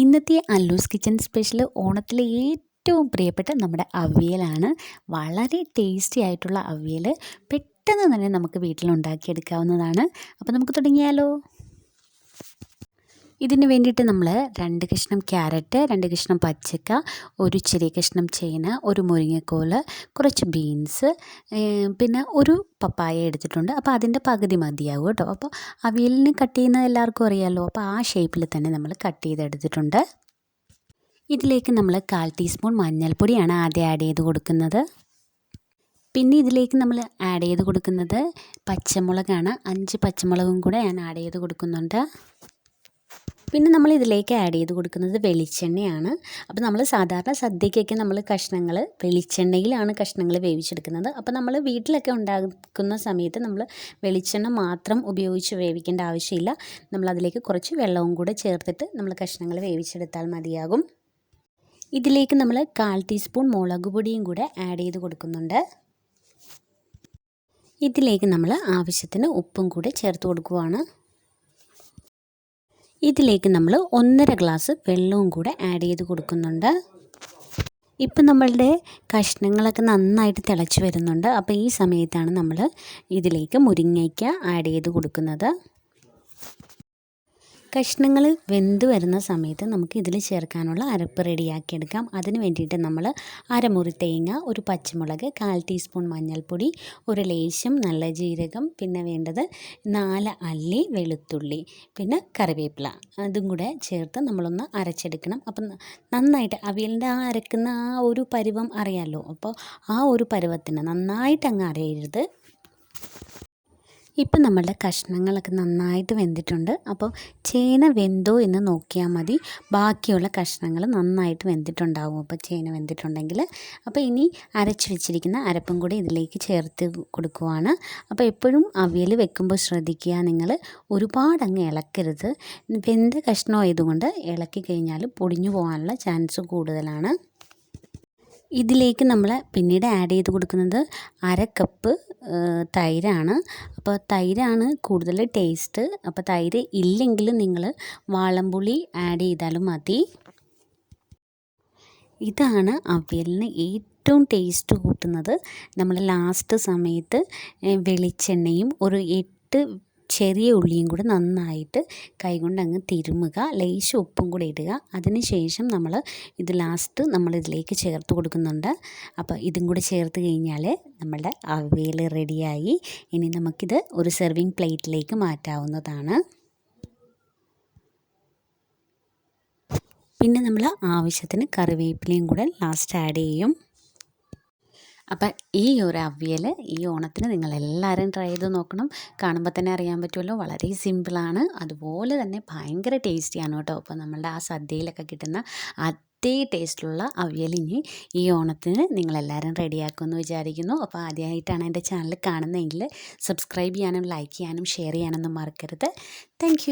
ഇന്നത്തെ അല്ലൂസ് kitchen special ഓണത്തിലെ ഏറ്റവും പ്രിയപ്പെട്ട നമ്മുടെ അവിയലാണ്. വളരെ ടേസ്റ്റി ആയിട്ടുള്ള അവിയൽ പെട്ടെന്ന് തന്നെ നമുക്ക് വീട്ടിലുണ്ടാക്കിയെടുക്കാവുന്നതാണ്. അപ്പോൾ നമുക്ക് തുടങ്ങിയാലോ? ഇതിന് വേണ്ടിയിട്ട് നമ്മൾ 2 കഷ്ണം ക്യാരറ്റ്, 2 കഷ്ണം പച്ചക്ക, ഒരു ചെറിയ കഷ്ണം ചേന, ഒരു മുരിങ്ങക്കോല്, കുറച്ച് ബീൻസ്, പിന്നെ ഒരു പപ്പായ എടുത്തിട്ടുണ്ട്. അപ്പോൾ അതിൻ്റെ പകുതി മതിയാകും കേട്ടോ. അപ്പോൾ അവിയലിന് കട്ട് ചെയ്യുന്നത് എല്ലാവർക്കും അറിയാമല്ലോ. അപ്പോൾ ആ ഷേപ്പിൽ തന്നെ നമ്മൾ കട്ട് ചെയ്തെടുത്തിട്ടുണ്ട്. ഇതിലേക്ക് നമ്മൾ 1/4 ടീസ്പൂൺ മഞ്ഞൾപ്പൊടിയാണ് ആദ്യം ആഡ് ചെയ്ത് കൊടുക്കുന്നത്. പിന്നെ ഇതിലേക്ക് നമ്മൾ ആഡ് ചെയ്ത് കൊടുക്കുന്നത് പച്ചമുളകാണ്. 5 പച്ചമുളകും കൂടെ ഞാൻ ആഡ് ചെയ്ത് കൊടുക്കുന്നുണ്ട്. പിന്നെ നമ്മൾ ഇതിലേക്ക് ആഡ് ചെയ്ത് കൊടുക്കുന്നത് വെളിച്ചെണ്ണയാണ്. അപ്പോൾ നമ്മൾ സാധാരണ സദ്യക്കൊക്കെ നമ്മൾ കഷ്ണങ്ങൾ വെളിച്ചെണ്ണയിലാണ് കഷ്ണങ്ങൾ വേവിച്ചെടുക്കുന്നത്. അപ്പോൾ നമ്മൾ വീട്ടിലൊക്കെ ഉണ്ടാക്കുന്ന സമയത്ത് നമ്മൾ വെളിച്ചെണ്ണ മാത്രം ഉപയോഗിച്ച് വേവിക്കേണ്ട ആവശ്യമില്ല. നമ്മളതിലേക്ക് കുറച്ച് വെള്ളവും കൂടെ ചേർത്തിട്ട് നമ്മൾ കഷ്ണങ്ങൾ വേവിച്ചെടുത്താൽ മതിയാകും. ഇതിലേക്ക് നമ്മൾ 1/4 ടീസ്പൂൺ മുളക് പൊടിയും കൂടെ ആഡ് ചെയ്ത് കൊടുക്കുന്നുണ്ട്. ഇതിലേക്ക് നമ്മൾ ആവശ്യത്തിന് ഉപ്പും കൂടെ ചേർത്ത് കൊടുക്കുവാണ്. ഇതിലേക്ക് നമ്മൾ 1.5 ഗ്ലാസ് വെള്ളവും കൂടെ ആഡ് ചെയ്ത് കൊടുക്കുന്നുണ്ട്. ഇപ്പം നമ്മളുടെ കഷ്ണങ്ങളൊക്കെ നന്നായിട്ട് തിളച്ച് വരുന്നുണ്ട്. അപ്പോൾ ഈ സമയത്താണ് നമ്മൾ ഇതിലേക്ക് മുരിങ്ങയ്ക്ക ആഡ് ചെയ്ത് കൊടുക്കുന്നത്. കഷ്ണങ്ങൾ വെന്ത് വരുന്ന സമയത്ത് നമുക്ക് ഇതിൽ ചേർക്കാനുള്ള അരപ്പ് റെഡിയാക്കിയെടുക്കാം. അതിന് വേണ്ടിയിട്ട് നമ്മൾ അരമുറി തേങ്ങ, ഒരു പച്ചമുളക്, 1/4 ടീസ്പൂൺ മഞ്ഞൾപ്പൊടി, ഒരു ലേശം നല്ല ജീരകം, പിന്നെ വേണ്ടത് 4 അല്ലി വെളുത്തുള്ളി, പിന്നെ കറിവേപ്പില, അതും കൂടെ ചേർത്ത് നമ്മളൊന്ന് അരച്ചെടുക്കണം. അപ്പം നന്നായിട്ട് അവിയലിൻ്റെ അരക്കുന്ന ഒരു പരുവം അറിയാമല്ലോ. അപ്പോൾ ആ ഒരു പരുവത്തിന് നന്നായിട്ട് അങ്ങ് അരയരുത്. ഇപ്പം നമ്മളുടെ കഷ്ണങ്ങളൊക്കെ നന്നായിട്ട് വെന്തിട്ടുണ്ട്. അപ്പോൾ ചേന വെന്തോ എന്ന് നോക്കിയാൽ മതി. ബാക്കിയുള്ള കഷ്ണങ്ങൾ നന്നായിട്ട് വെന്തിട്ടുണ്ടാകും. അപ്പോൾ ചേന വെന്തിട്ടുണ്ടെങ്കിൽ അപ്പോൾ ഇനി അരച്ച് വെച്ചിരിക്കുന്ന അരപ്പും കൂടി ഇതിലേക്ക് ചേർത്ത് കൊടുക്കുവാണ്. അപ്പോൾ എപ്പോഴും അവിയൽ വെക്കുമ്പോൾ ശ്രദ്ധിക്കുക, നിങ്ങൾ ഒരുപാട് അങ്ങ് ഇളക്കരുത്. വെന്ത കഷ്ണമായതുകൊണ്ട് ഇളക്കി കഴിഞ്ഞാൽ പൊടിഞ്ഞു പോകാനുള്ള ചാൻസ് കൂടുതലാണ്. ഇതിലേക്ക് നമ്മൾ പിന്നീട് ആഡ് ചെയ്ത് കൊടുക്കുന്നത് 1/2 കപ്പ് തൈരാണ്. അപ്പോൾ തൈരാണ് കൂടുതൽ ടേസ്റ്റ്. അപ്പോൾ തൈര് ഇല്ലെങ്കിൽ നിങ്ങൾ വാളംപുളി ആഡ് ചെയ്താലും മതി. ഇതാണ് അവിയലിന് ഏറ്റവും ടേസ്റ്റ് കൂട്ടുന്നത്. നമ്മൾ ലാസ്റ്റ് സമയത്ത് വെളിച്ചെണ്ണയും ഒരു 8 ചെറിയ ഉള്ളിയും കൂടെ നന്നായിട്ട് കൈകൊണ്ട് അങ്ങ് തിരുമുക, ലേശം ഉപ്പും കൂടെ ഇടുക. അതിന് ശേഷം നമ്മൾ ഇത് ലാസ്റ്റ് നമ്മളിതിലേക്ക് ചേർത്ത് കൊടുക്കുന്നുണ്ട്. അപ്പോൾ ഇതും കൂടെ ചേർത്ത് കഴിഞ്ഞാൽ നമ്മളുടെ അവിയൽ റെഡിയായി. ഇനി നമുക്കിത് ഒരു സെർവിങ് പ്ലേറ്റിലേക്ക് മാറ്റാവുന്നതാണ്. പിന്നെ നമ്മൾ ആവശ്യത്തിന് കറിവേപ്പിലയും കൂടെ ലാസ്റ്റ് ആഡ് ചെയ്യും. അപ്പം ഈ ഒരു അവിയൽ ഈ ഓണത്തിന് നിങ്ങളെല്ലാവരും ട്രൈ ചെയ്ത് നോക്കണം. കാണുമ്പോൾ തന്നെ അറിയാൻ പറ്റുമല്ലോ, വളരെ സിമ്പിളാണ്, അതുപോലെ തന്നെ ഭയങ്കര ടേസ്റ്റിയാണ് കേട്ടോ. അപ്പോൾ നമ്മളുടെ ആ സദ്യയിലൊക്കെ കിട്ടുന്ന അതേ ടേസ്റ്റിലുള്ള അവിയൽ ഇനി ഈ ഓണത്തിന് നിങ്ങളെല്ലാവരും റെഡിയാക്കുമെന്ന് വിചാരിക്കുന്നു. അപ്പോൾ ആദ്യമായിട്ടാണ് എൻ്റെ ചാനൽ കാണുന്നതെങ്കിൽ സബ്സ്ക്രൈബ് ചെയ്യാനും ലൈക്ക് ചെയ്യാനും ഷെയർ ചെയ്യാനൊന്നും മറക്കരുത്. താങ്ക്